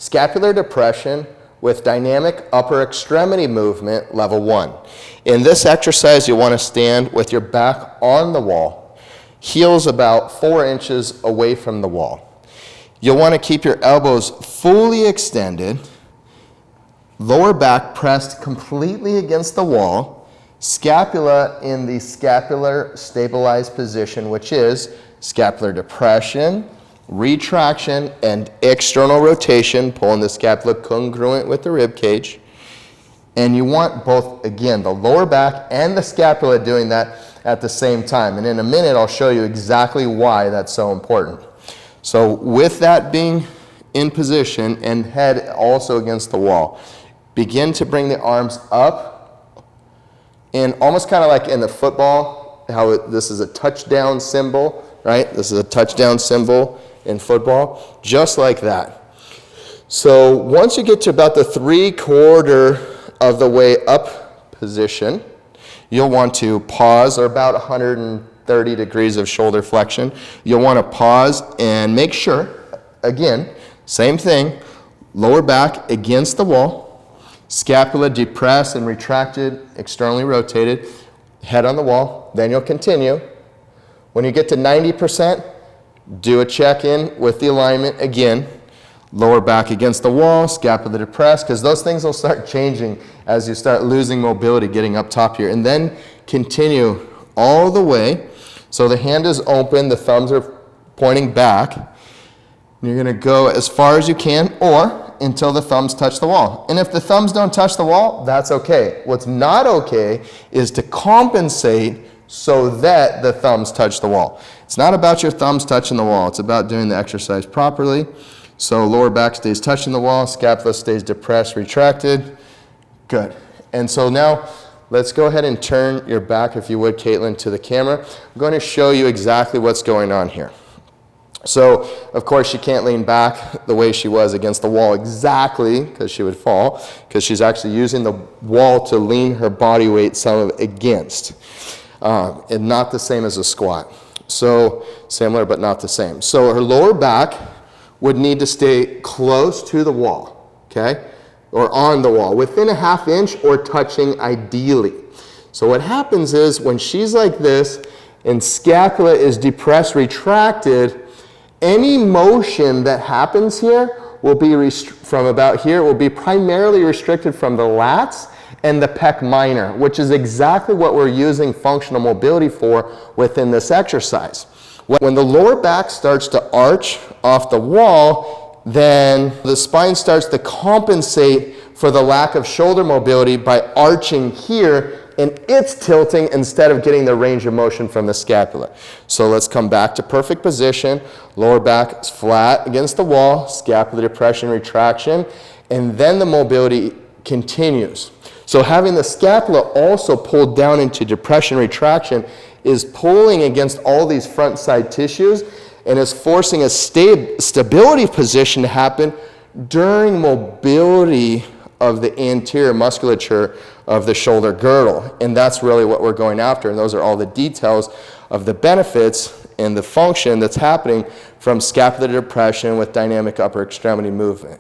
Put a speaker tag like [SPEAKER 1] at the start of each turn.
[SPEAKER 1] Scapular depression with dynamic upper extremity movement, level 1. In this exercise, you want to stand with your back on the wall, heels about 4 inches away from the wall. You'll want to keep your elbows fully extended, lower back pressed completely against the wall, scapula in the scapular stabilized position, which is scapular depression, retraction, and external rotation, pulling the scapula congruent with the rib cage. And you want both, again, the lower back and the scapula doing that at the same time. And in a minute, I'll show you exactly why that's so important. So with that being in position and head also against the wall, begin to bring the arms up and almost kind of like in the football, how this is a touchdown symbol, right? This is a touchdown symbol in football, just like that. So once you get to about the 3/4 of the way up position, you'll want to pause, or about 130 degrees of shoulder flexion. You'll want to pause and make sure, again, same thing, lower back against the wall, scapula depressed and retracted, externally rotated, head on the wall. Then you'll continue. When you get to 90%, do a check-in with the alignment again. Lower back against the wall, scapula depressed, because those things will start changing as you start losing mobility getting up top here. And then continue all the way. So the hand is open, the thumbs are pointing back. You're going to go as far as you can or until the thumbs touch the wall. And if the thumbs don't touch the wall, that's okay. What's not okay is to compensate so that the thumbs touch the wall. It's not about your thumbs touching the wall. It's about doing the exercise properly. So lower back stays touching the wall, scapula stays depressed, retracted. Good. And so now let's go ahead and turn your back, if you would, Caitlin, to the camera. I'm going to show you exactly what's going on here. So, of course, she can't lean back the way she was against the wall exactly, because she would fall, because she's actually using the wall to lean her body weight some against. And not the same as a squat. So similar but not the same. So her lower back would need to stay close to the wall, okay? Or on the wall, within a 1/2 inch or touching ideally. So what happens is when she's like this and scapula is depressed, retracted, any motion that happens here will be from about here will be primarily restricted from the lats and the pec minor, which is exactly what we're using functional mobility for within this exercise. When the lower back starts to arch off the wall, then the spine starts to compensate for the lack of shoulder mobility by arching here, and it's tilting instead of getting the range of motion from the scapula. So let's come back to perfect position. Lower back is flat against the wall, scapula depression, retraction, and then the mobility continues. So having the scapula also pulled down into depression retraction is pulling against all these front side tissues and is forcing a stability position to happen during mobility of the anterior musculature of the shoulder girdle. And that's really what we're going after. And those are all the details of the benefits and the function that's happening from scapular depression with dynamic upper extremity movement.